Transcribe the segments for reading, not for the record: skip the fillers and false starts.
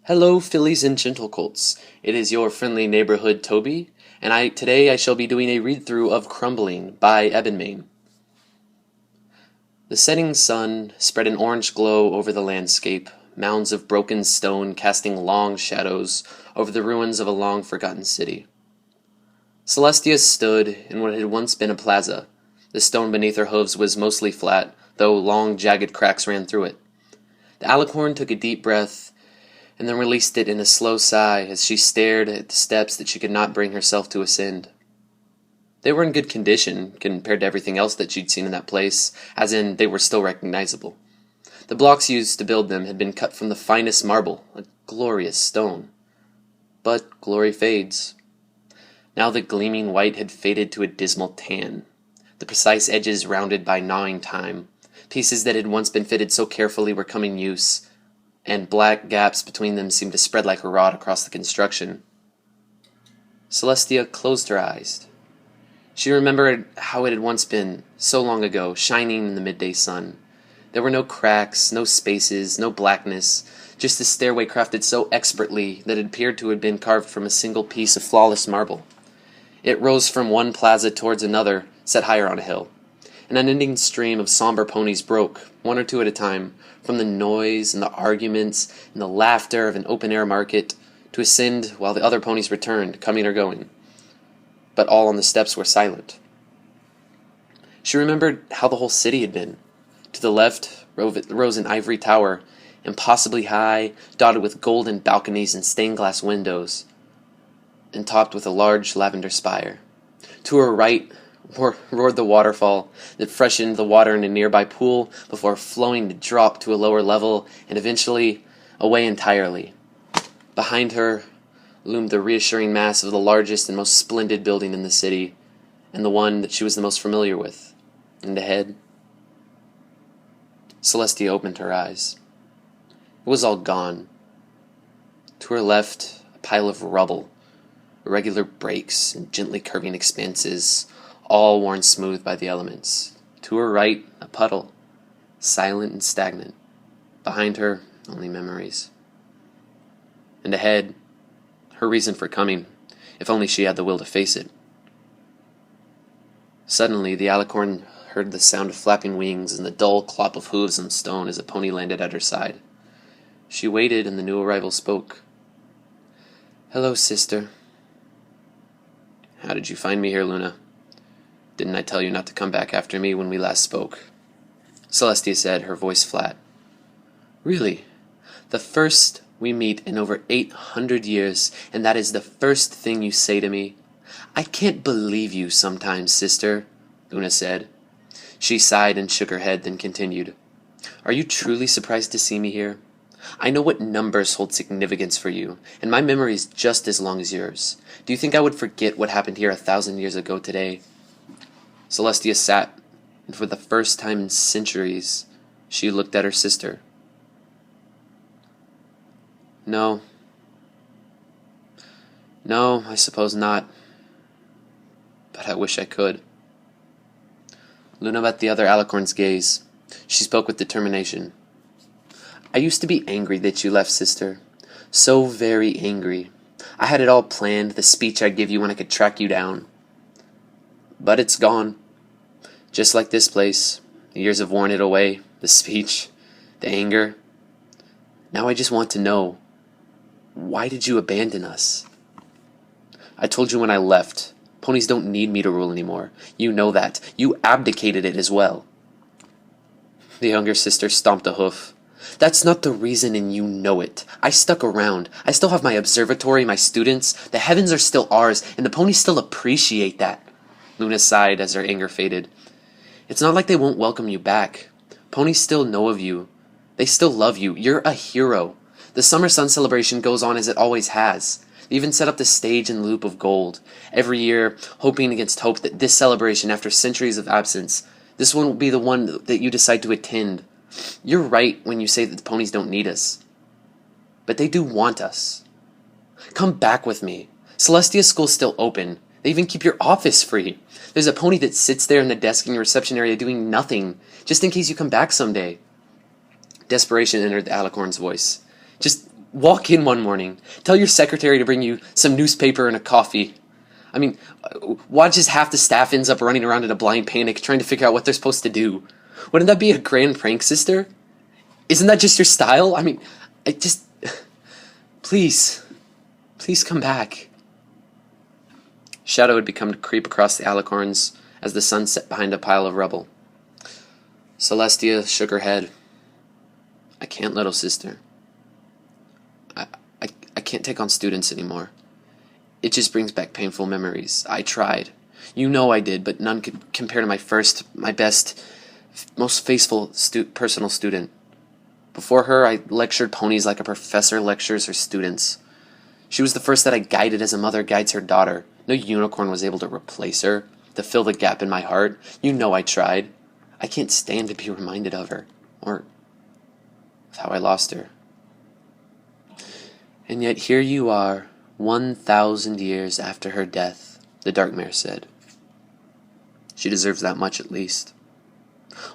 Hello, fillies and gentlecolts. It is your friendly neighborhood Toby, and today I shall be doing a read-through of Crumbling by Ebonmain. The setting sun spread an orange glow over the landscape, mounds of broken stone casting long shadows over the ruins of a long-forgotten city. Celestia stood in what had once been a plaza. The stone beneath her hooves was mostly flat, though long, jagged cracks ran through it. The alicorn took a deep breath and then released it in a slow sigh as she stared at the steps that she could not bring herself to ascend. They were in good condition compared to everything else that she'd seen in that place, as in they were still recognizable. The blocks used to build them had been cut from the finest marble, a glorious stone. But glory fades. Now the gleaming white had faded to a dismal tan, the precise edges rounded by gnawing time. Pieces that had once been fitted so carefully were coming use, and black gaps between them seemed to spread like a rot across the construction. Celestia closed her eyes. She remembered how it had once been, so long ago, shining in the midday sun. There were no cracks, no spaces, no blackness, just a stairway crafted so expertly that it appeared to have been carved from a single piece of flawless marble. It rose from one plaza towards another, set higher on a hill. An unending stream of somber ponies broke, one or two at a time, from the noise and the arguments and the laughter of an open-air market, to ascend while the other ponies returned, coming or going. But all on the steps were silent. She remembered how the whole city had been. To the left rose an ivory tower, impossibly high, dotted with golden balconies and stained-glass windows, and topped with a large lavender spire. To her right roared the waterfall that freshened the water in a nearby pool before flowing to drop to a lower level and eventually away entirely. Behind her loomed the reassuring mass of the largest and most splendid building in the city, and the one that she was the most familiar with. And ahead, Celestia opened her eyes. It was all gone. To her left, a pile of rubble, irregular breaks and gently curving expanses, all worn smooth by the elements. To her right, a puddle, silent and stagnant. Behind her, only memories. And ahead, her reason for coming, if only she had the will to face it. Suddenly, the alicorn heard the sound of flapping wings and the dull clop of hooves on stone as a pony landed at her side. She waited, and the new arrival spoke. "Hello, sister." "How did you find me here, Luna? Didn't I tell you not to come back after me when we last spoke?" Celestia said, her voice flat. "Really? The first we meet in over 800 years, and that is the first thing you say to me? I can't believe you sometimes, sister," Luna said. She sighed and shook her head, then continued. "Are you truly surprised to see me here? I know what numbers hold significance for you, and my memory is just as long as yours. Do you think I would forget what happened here 1,000 years ago today?" Celestia sat, and for the first time in centuries, she looked at her sister. No, I suppose not. But I wish I could." Luna met the other alicorn's gaze. She spoke with determination. "I used to be angry that you left, sister. So very angry. I had it all planned, the speech I'd give you when I could track you down. But it's gone. Just like this place. The years have worn it away. The speech. The anger. Now I just want to know. Why did you abandon us? I told you when I left. Ponies don't need me to rule anymore. You know that. You abdicated it as well." The younger sister stomped a hoof. "That's not the reason, and you know it. I stuck around. I still have my observatory, my students. The heavens are still ours, and the ponies still appreciate that." Luna sighed as her anger faded. "It's not like they won't welcome you back. Ponies still know of you. They still love you. You're a hero. The Summer Sun celebration goes on as it always has. They even set up the stage and loop of gold. Every year, hoping against hope that this celebration, after centuries of absence, this one will be the one that you decide to attend. You're right when you say that the ponies don't need us. But they do want us. Come back with me. Celestia's school's still open. They even keep your office free. There's a pony that sits there in the desk in your reception area doing nothing, just in case you come back someday." Desperation entered the alicorn's voice. "Just walk in one morning, tell your secretary to bring you some newspaper and a coffee. I mean, watch as half the staff ends up running around in a blind panic trying to figure out what they're supposed to do. Wouldn't that be a grand prank, sister? Isn't that just your style? I mean, Please come back. Shadow had begun to creep across the alicorns as the sun set behind a pile of rubble. Celestia shook her head. I can't, little sister. I can't take on students anymore. It just brings back painful memories. I tried. You know I did, but none could compare to my best, most faithful personal student. Before her, I lectured ponies like a professor lectures her students. She was the first that I guided as a mother guides her daughter. No unicorn was able to replace her, to fill the gap in my heart. You know I tried. I can't stand to be reminded of her, or of how I lost her. And yet here you are, 1,000 years after her death, the dark mare said. She deserves that much at least.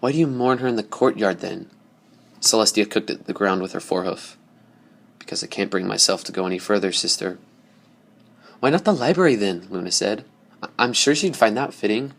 Why do you mourn her in the courtyard then? Celestia cooked at the ground with her forehoof. Because I can't bring myself to go any further, sister. Why not the library then? Luna said. I'm sure she'd find that fitting.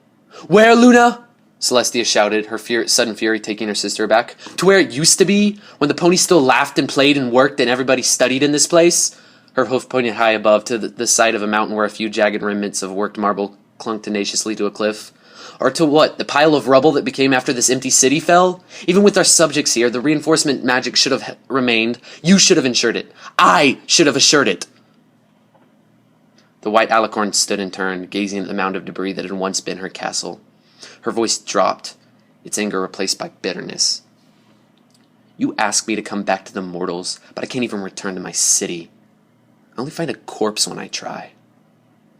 Where, Luna? Celestia shouted, her sudden fury taking her sister aback. To where it used to be, when the pony still laughed and played and worked and everybody studied in this place? Her hoof pointed high above to the side of a mountain where a few jagged remnants of worked marble clung tenaciously to a cliff. Or to what, the pile of rubble that became after this empty city fell? Even with our subjects here, the reinforcement magic should have remained. You should have ensured it. I should have assured it. The white alicorn stood and turned, gazing at the mound of debris that had once been her castle. Her voice dropped, its anger replaced by bitterness. You ask me to come back to the mortals, but I can't even return to my city. I only find a corpse when I try.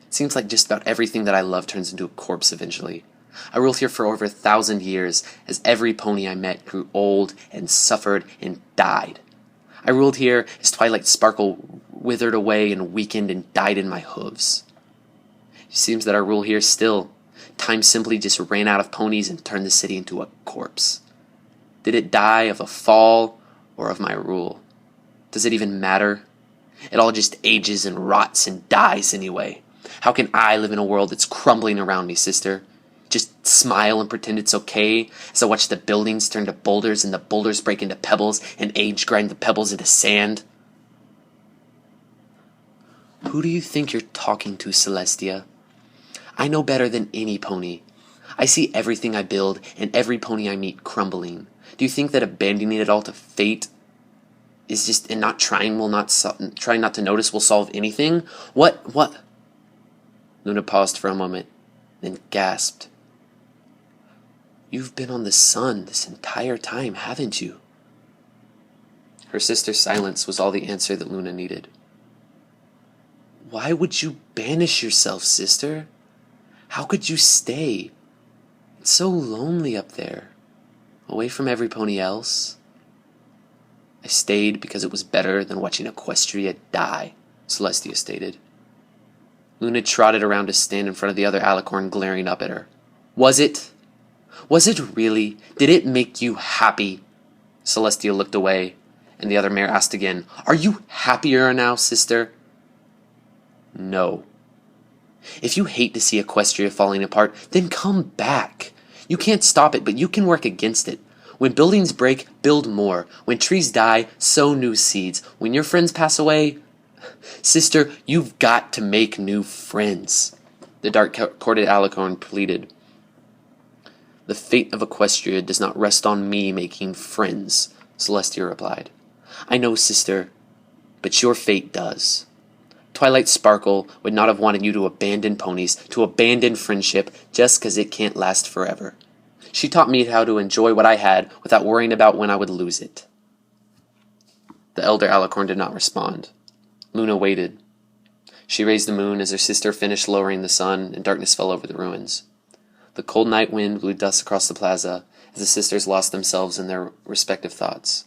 It seems like just about everything that I love turns into a corpse eventually. I ruled here for over 1,000 years, as every pony I met grew old and suffered and died. I ruled here as twilight sparkle withered away and weakened and died in my hooves. It seems that I rule here still. Time simply just ran out of ponies and turned the city into a corpse. Did it die of a fall or of my rule? Does it even matter? It all just ages and rots and dies anyway. How can I live in a world that's crumbling around me, sister? Just smile and pretend it's okay as I watch the buildings turn to boulders and the boulders break into pebbles and age grind the pebbles into sand? Who do you think you're talking to, Celestia? I know better than any pony. I see everything I build and every pony I meet crumbling. Do you think that abandoning it all to fate is just, and not trying trying not to notice will solve anything? What? Luna paused for a moment, then gasped. You've been on the sun this entire time, haven't you? Her sister's silence was all the answer that Luna needed. Why would you banish yourself, sister? How could you stay? It's so lonely up there, away from every pony else. I stayed because it was better than watching Equestria die, Celestia stated. Luna trotted around to stand in front of the other alicorn, glaring up at her. Was it? Was it really? Did it make you happy? Celestia looked away, and the other mare asked again, Are you happier now, sister? No. If you hate to see Equestria falling apart, then come back. You can't stop it, but you can work against it. When buildings break, build more. When trees die, sow new seeds. When your friends pass away, sister, you've got to make new friends. The dark-corded alicorn pleaded. The fate of Equestria does not rest on me making friends, Celestia replied. I know, sister, but your fate does. Twilight Sparkle would not have wanted you to abandon ponies, to abandon friendship, just 'cause it can't last forever. She taught me how to enjoy what I had without worrying about when I would lose it. The elder alicorn did not respond. Luna waited. She raised the moon as her sister finished lowering the sun, and darkness fell over the ruins. The cold night wind blew dust across the plaza as the sisters lost themselves in their respective thoughts.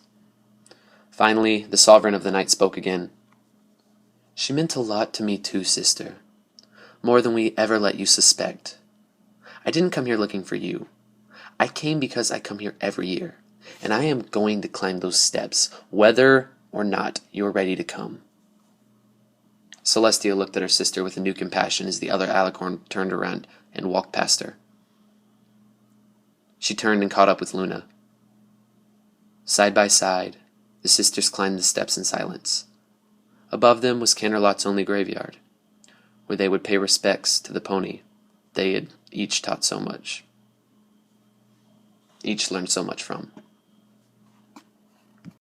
Finally, the sovereign of the night spoke again. She meant a lot to me too, sister. More than we ever let you suspect. I didn't come here looking for you. I came because I come here every year, and I am going to climb those steps, whether or not, you are ready to come." Celestia looked at her sister with a new compassion as the other alicorn turned around and walked past her. She turned and caught up with Luna. Side by side, the sisters climbed the steps in silence. Above them was Canterlot's only graveyard, where they would pay respects to the pony they had each learned so much from.